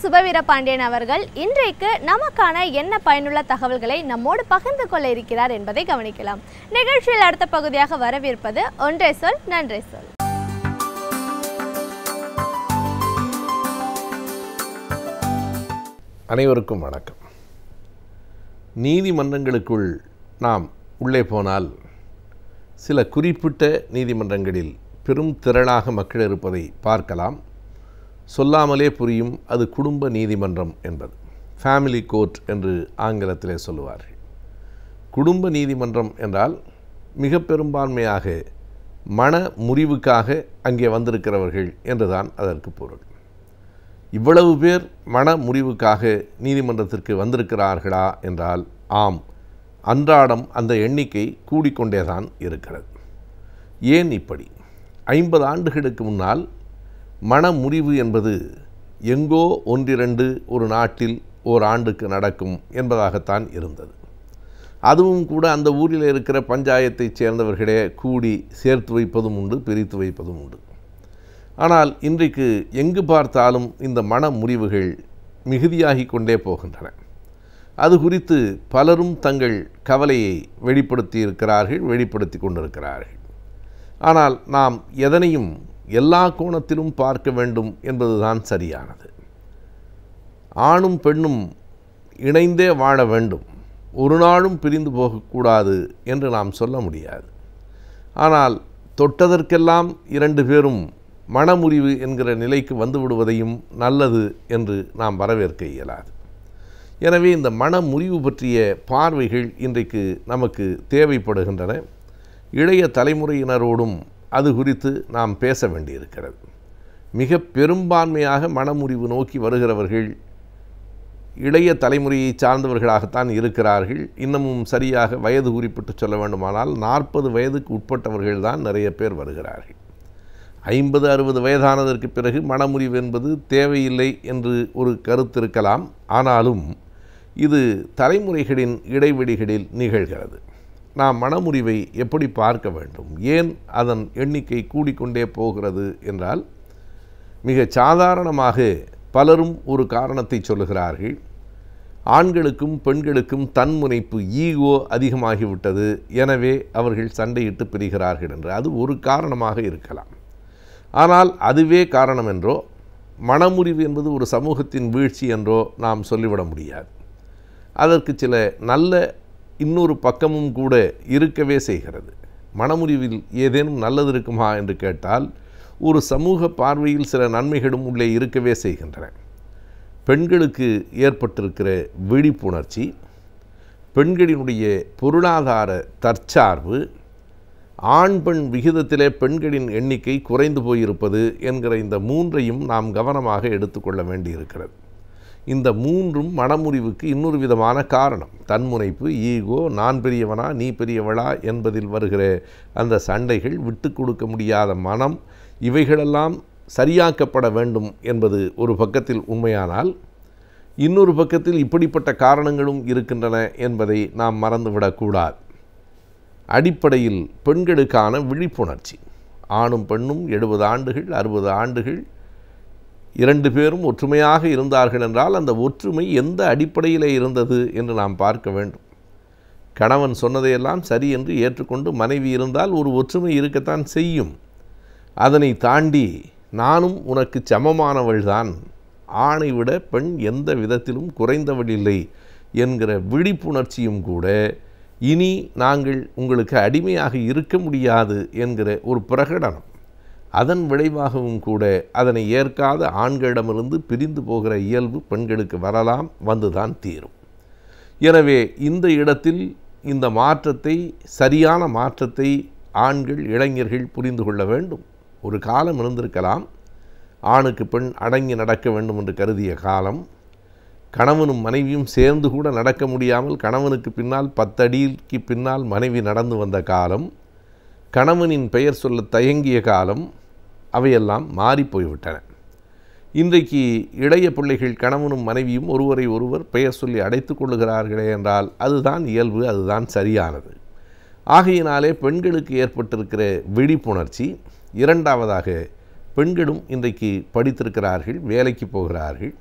சுபவீர பாண்டியன் அவர்கள் இன்றைக்கு நமக்கான என்ன பயனுள்ள தகவல்களை நம்மோடு பகிர்ந்து கொள்ள இருக்கிறார் என்பதை கவனிக்கலாம். நிகழ்ச்சியில் அடுத்த பகுதியாக வரவிருப்பது ஒன்றே சொல் நன்றே சொல். அனைவருக்கும் வணக்கம். நீதிமன்றங்களுக்குள் நாம் உள்ளே போனால் சில குறிப்பிட்ட நீதிமன்றங்களில் பெரும் திரளாக மக்கள் இருப்பதை பார்க்கலாம். சொல்லாமலே புரியும் அது குடும்ப நீதிமன்றம் என்பது. ஃபேமிலி கோர்ட் என்று ஆங்கிலத்திலே சொல்லுவார்கள். குடும்ப நீதிமன்றம் என்றால் மிக பெரும்பான்மையாக மன முறிவுக்காக அங்கே வந்திருக்கிறவர்கள் என்றுதான் அதற்கு பொருள். இவ்வளவு பேர் மன முறிவுக்காக நீதிமன்றத்திற்கு வந்திருக்கிறார்களா என்றால் ஆம், அன்றாடம் அந்த எண்ணிக்கை கூடிக்கொண்டேதான் இருக்கிறது. ஏன் இப்படி? 50 ஆண்டுகளுக்கு முன்னால் மன முறிவு என்பது எங்கோ ஒன்றிரண்டு ஒரு நாட்டில் ஓராண்டுக்கு நடக்கும் என்பதாகத்தான் இருந்தது. அதுவும் கூட அந்த ஊரில் இருக்கிற பஞ்சாயத்தைச் சேர்ந்தவர்களே கூடி சேர்த்து வைப்பதும் உண்டு, பிரித்து வைப்பதும் உண்டு. ஆனால் இன்றைக்கு எங்கு பார்த்தாலும் இந்த மன முறிவுகள் மிகுதியாகி கொண்டே போகின்றன. அது குறித்து பலரும் தங்கள் கவலையை வெளிப்படுத்தி இருக்கிறார்கள், வெளிப்படுத்தி கொண்டிருக்கிறார்கள். ஆனால் நாம் எதனையும் எல்லா கோணத்திலும் பார்க்க வேண்டும் என்பதுதான் சரியானது. ஆணும் பெண்ணும் இணைந்தே வாழ வேண்டும், ஒரு நாளும் பிரிந்து போகக்கூடாது என்று நாம் சொல்ல முடியாது. ஆனால் தொட்டதற்கெல்லாம் 2 பேரும் மனமுறிவு என்கிற நிலைக்கு வந்து விடுவதையும் நல்லது என்று நாம் வரவேற்க இயலாது. எனவே இந்த மனமுறிவு பற்றிய பார்வைகள் இன்றைக்கு நமக்கு தேவைப்படுகின்றன. இளைய தலைமுறையினரோடும் அது குறித்து நாம் பேச வேண்டியிருக்கிறது. மிக பெரும்பான்மையாக மனமுறிவு நோக்கி வருகிறவர்கள் இளைய தலைமுறையை சார்ந்தவர்களாகத்தான் இருக்கிறார்கள். இன்னமும் சரியாக வயது குறிப்பிட்டு சொல்ல வேண்டுமானால் 40 வயதுக்கு உட்பட்டவர்கள்தான் நிறைய பேர் வருகிறார்கள். 50-60 வயதானதற்கு பிறகு மனமுறிவு என்பது தேவையில்லை என்று ஒரு கருத்து இருக்கலாம். ஆனாலும் இது தலைமுறைகளின் இடைவெளிகளில் நிகழ்கிறது. நாம் மனமுறிவை எப்படி பார்க்க வேண்டும்? ஏன் அதன் எண்ணிக்கை கூடிக்கொண்டே போகிறது என்றால், மிக சாதாரணமாக பலரும் ஒரு காரணத்தை சொல்லுகிறார்கள். ஆண்களுக்கும் பெண்களுக்கும் தன்முனைப்பு, ஈகோ அதிகமாகிவிட்டது, எனவே அவர்கள் சண்டையிட்டு பிரிகிறார்கள் என்று. அது ஒரு காரணமாக இருக்கலாம். ஆனால் அதுவே காரணம் என்றோ, மனமுறிவு என்பது ஒரு சமூகத்தின் வீழ்ச்சி என்றோ நாம் சொல்லிவிட முடியாது. அதற்கு சில நல்ல இன்னொரு பக்கமும் கூட இருக்கவே செய்கிறது. மனமுறிவில் ஏதேனும் நல்லது இருக்குமா என்று கேட்டால், ஒரு சமூக பார்வையில் சில நன்மைகளும் உள்ளே இருக்கவே செய்கின்றன. பெண்களுக்கு ஏற்பட்டிருக்கிற விழிப்புணர்ச்சி, பெண்களினுடைய பொருளாதார தற்சார்பு, ஆண் பெண் விகிதத்திலே பெண்களின் எண்ணிக்கை குறைந்து போயிருப்பது என்கிற இந்த 3ஐயும் நாம் கவனமாக எடுத்துக்கொள்ள வேண்டியிருக்கிறது. இந்த 3ம் மனமுறிவுக்கு இன்னொரு விதமான காரணம். தன்முனைப்பு, ஈகோ, நான் பெரியவனா நீ பெரியவளா என்பதில் வருகிற அந்த சண்டைகள், விட்டு கொடுக்க முடியாத மனம், இவைகளெல்லாம் சரியாக்கப்பட வேண்டும் என்பது ஒரு பக்கத்தில் உண்மையானால், இன்னொரு பக்கத்தில் இப்படிப்பட்ட காரணங்களும் இருக்கின்றன என்பதை நாம் மறந்துவிடக்கூடாது. அடிப்படையில் பெண்களுக்கான விழிப்புணர்ச்சி, ஆணும் பெண்ணும் 70 ஆண்டுகள் 60 ஆண்டுகள் 2 பேரும் ஒற்றுமையாக இருந்தார்கள் என்றால் அந்த ஒற்றுமை எந்த அடிப்படையில் இருந்தது என்று நாம் பார்க்க வேண்டும். கணவன் சொன்னதையெல்லாம் சரி என்று ஏற்றுக்கொண்டு மனைவி இருந்தால் ஒரு ஒற்றுமை இருக்கத்தான் செய்யும். அதனை தாண்டி நானும் உனக்கு சமமானவள்தான், ஆணை விட பெண் எந்த விதத்திலும் குறைந்தவள் இல்லை என்கிற விழிப்புணர்ச்சியும் கூட, இனி நாங்கள் உங்களுக்கு அடிமையாக இருக்க முடியாது என்கிற ஒரு பிரகடனம், அதன் விளைவாகவும் கூட அதனை ஏற்காத ஆண்களிடமிருந்து பிரிந்து போகிற இயல்பு பெண்களுக்கு வரலாம், வந்துதான் தீரும். எனவே இந்த இடத்தில் இந்த மாற்றத்தை, சரியான மாற்றத்தை ஆண்கள் இளைஞர்கள் புரிந்து கொள்ள வேண்டும். ஒரு காலம் இருந்திருக்கலாம், ஆணுக்கு பெண் அடங்கி நடக்க வேண்டும் என்று கருதிய காலம். கணவனும் மனைவியும் சேர்ந்து கூட நடக்க முடியாமல் கணவனுக்கு பின்னால் 10 அடிக்கு பின்னால் மனைவி நடந்து வந்த காலம், கணவனின் பெயர் சொல்ல தயங்கிய காலம், அவையெல்லாம் மாறிப்போய்விட்டன. இன்றைக்கு இளைய பிள்ளைகள் கணவனும் மனைவியும் ஒருவரை ஒருவர் பெயர் சொல்லி அடைத்து கொள்ளுகிறார்களே என்றால் அதுதான் இயல்பு, அதுதான் சரியானது. ஆகையினாலே பெண்களுக்கு ஏற்பட்டிருக்கிற விழிப்புணர்ச்சி. இரண்டாவதாக, பெண்களும் இன்றைக்கு படித்திருக்கிறார்கள், வேலைக்கு போகிறார்கள்.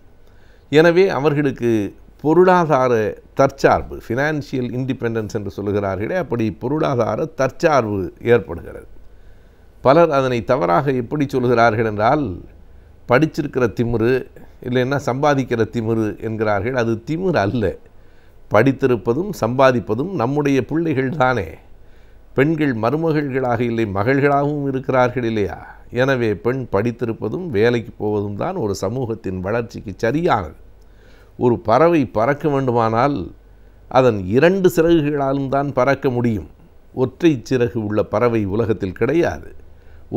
எனவே அவர்களுக்கு பொருளாதார தற்சார்பு, ஃபினான்ஷியல் இண்டிபெண்டன்ஸ் என்று சொல்லுகிறார்களே, அப்படி பொருளாதார தற்சார்பு ஏற்படுகிறது. பலர் அதனை தவறாக எப்படி சொல்கிறார்கள் என்றால், படிச்சிருக்கிற திமிரு இல்லைன்னா சம்பாதிக்கிற திமிரு என்கிறார்கள். அது திமிரு அல்ல. படித்திருப்பதும் சம்பாதிப்பதும் நம்முடைய பிள்ளைகள் தானே. பெண்கள் மருமகள்களாக இல்லை, மகள்களாகவும் இருக்கிறார்கள் இல்லையா? எனவே பெண் படித்திருப்பதும் வேலைக்கு போவதும் தான் ஒரு சமூகத்தின் வளர்ச்சிக்கு சரியானது. ஒரு பறவை பறக்க வேண்டுமானால் அதன் 2 சிறகுகளாலும் தான் பறக்க முடியும். ஒற்றை சிறகு உள்ள பறவை உலகத்தில் கிடையாது.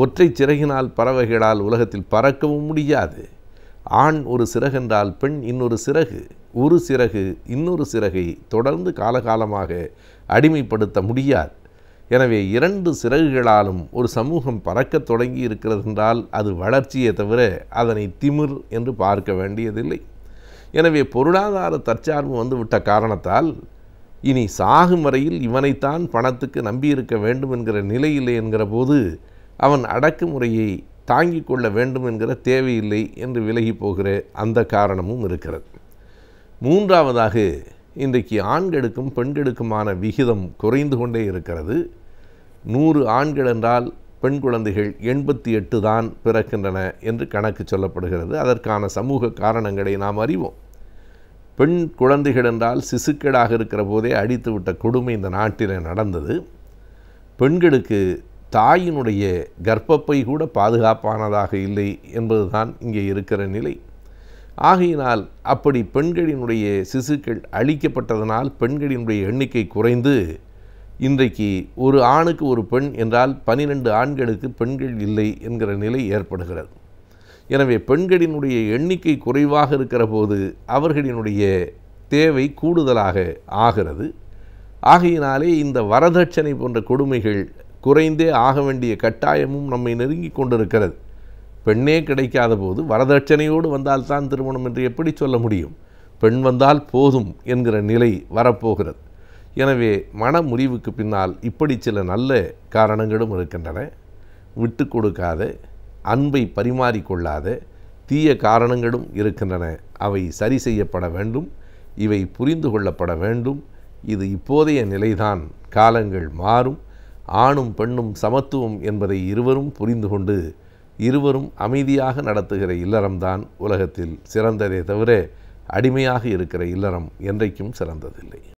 ஒற்றை சிறகினால் பறவைகளால் உலகத்தில் பறக்கவும் முடியாது. ஆண் ஒரு சிறகென்றால் பெண் இன்னொரு சிறகு. ஒரு சிறகு இன்னொரு சிறகை தொடர்ந்து காலகாலமாக அடிமைப்படுத்த முடியாது. எனவே 2 சிறகுகளாலும் ஒரு சமூகம் பறக்கத் தொடங்கி இருக்கிறது என்றால் அது வளர்ச்சியே தவிர அதனை திமிர் என்று பார்க்க வேண்டியதில்லை. எனவே பொருளாதார தற்சார்பு வந்துவிட்ட காரணத்தால் இனி சாகும் வரையில் இவனைத்தான் பணத்துக்கு நம்பியிருக்க வேண்டும் என்கிற நிலையில்லை என்கிற போது அவன் அடக்குமுறையை தாங்கிக் கொள்ள வேண்டும் என்கிற தேவையில்லை என்று விலகி போகிற அந்த காரணமும் இருக்கிறது. 3ஆவதாக, இன்றைக்கு ஆண்களுக்கும் பெண்களுக்குமான விகிதம் குறைந்து கொண்டே இருக்கிறது. 100 ஆண்கள் என்றால் பெண் குழந்தைகள் 88 தான் பிறக்கின்றன என்று கணக்கு சொல்லப்படுகிறது. அதற்கான சமூக காரணங்களை நாம் அறிவோம். பெண் குழந்தைகள் என்றால் சிசுக்களாக இருக்கிற போதே அடித்துவிட்ட கொடுமை இந்த நாட்டில் நடந்தது. பெண்களுக்கு தாயினுடைய கர்ப்பப்பை கூட பாதுகாப்பானதாக இல்லை என்பதுதான் இங்கே இருக்கிற நிலை. ஆகையினால் அப்படி பெண்களினுடைய சிசுக்கள் அழிக்கப்பட்டதனால் பெண்களினுடைய எண்ணிக்கை குறைந்து இன்றைக்கு ஒரு ஆணுக்கு ஒரு பெண் என்றால் 12 ஆண்களுக்கு பெண்கள் இல்லை என்கிற நிலை ஏற்படுகிறது. எனவே பெண்களினுடைய எண்ணிக்கை குறைவாக இருக்கிற போது அவர்களினுடைய தேவை கூடுதலாக ஆகிறது. ஆகையினாலே இந்த வரதட்சணை போன்ற கொடுமைகள் குறைந்தே ஆக வேண்டிய கட்டாயமும் நம்மை நெருங்கி கொண்டிருக்கிறது. பெண்ணே கிடைக்காத போது வரதட்சணையோடு வந்தால்தான் திருமணம் என்று எப்படி சொல்ல முடியும்? பெண் வந்தால் போதும் என்கிற நிலை வரப்போகிறது. எனவே மன முறிவுக்கு பின்னால் இப்படி சில நல்ல காரணங்களும் இருக்கின்றன. விட்டு கொடுக்காத, அன்பை பரிமாறிக்கொள்ளாத தீய காரணங்களும் இருக்கின்றன. அவை சரி செய்யப்பட வேண்டும். இவை புரிந்து கொள்ளப்பட வேண்டும். இது இப்போதைய நிலைதான். காலங்கள் மாறும். ஆணும் பெண்ணும் சமத்துவம் என்பதை இருவரும் புரிந்து கொண்டு இருவரும் அமைதியாக நடத்துகிற இல்லறம்தான் உலகத்தில் சிறந்ததே தவிர அடிமையாக இருக்கிற இல்லறம் என்றைக்கும் சிறந்ததில்லை.